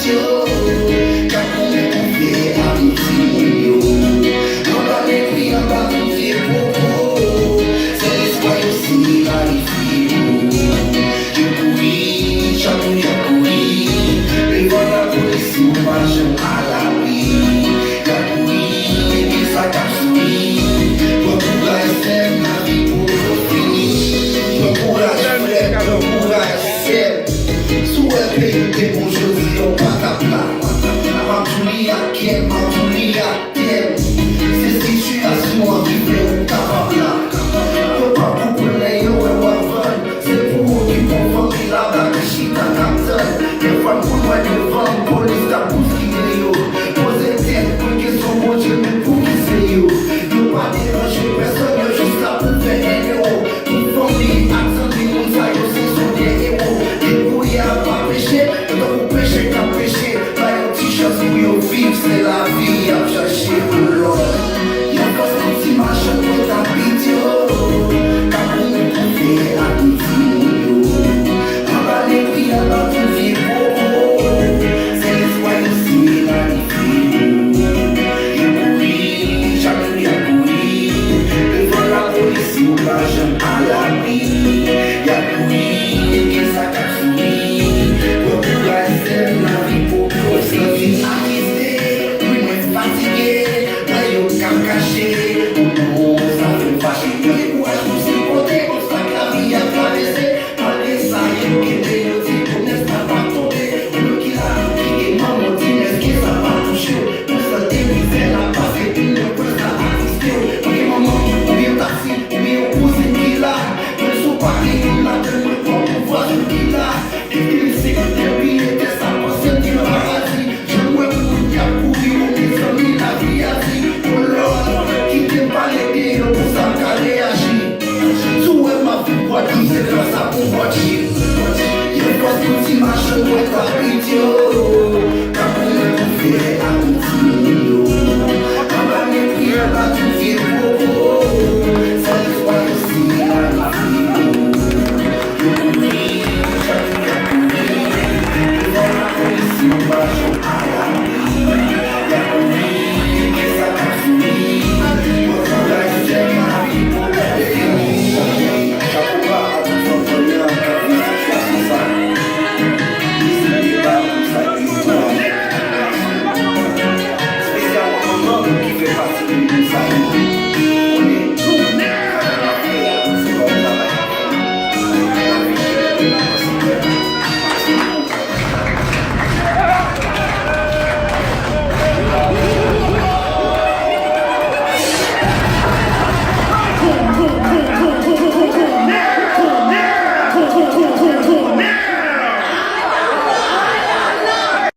yo. Capone confier à l'outil, yo. On va l'écrire, on va confier pour c'est l'espoir aussi, la vie, je couris, j'ai couru. Les voix la police, on va jouer à la vie. J'ai couru, et ça t'a souri. Pour la scène, la vie pour finir. Pour la frère, pour la scène. Souhaite que bon Josie, on va t'appeler. M'entouré à quel, m'entouré à quel. Ces situations qui font capable. Yo pas pour connaître, yo est wavon. C'est pour eux qui vont vendre la bague, chita captain. Des fois, pour moi, de vendre, police t'a bousculé, yo. Posez tête pour qu'ils sont bons, Dieu, mais pour qui c'est yo. Yo pas déranger personne, yo juste là pour faire un héros. Pour famille, attendez, on ça, yo, c'est son des héros. Débrouillé à pas pécher, et donc pour pécher, qu'à pécher. Là, y'a un petit chance pour yo vivre, c'est la vie, à chercher pour l'or. Y'a pas ce petit machin pour ta vidéo. Capone confier à l'outil, yo. On va l'écrire, on va confier pour c'est l'espoir aussi, la vie. J'ai couru, j'ai couru. Devant la police, on va jamais à l'abri. Y'a couru.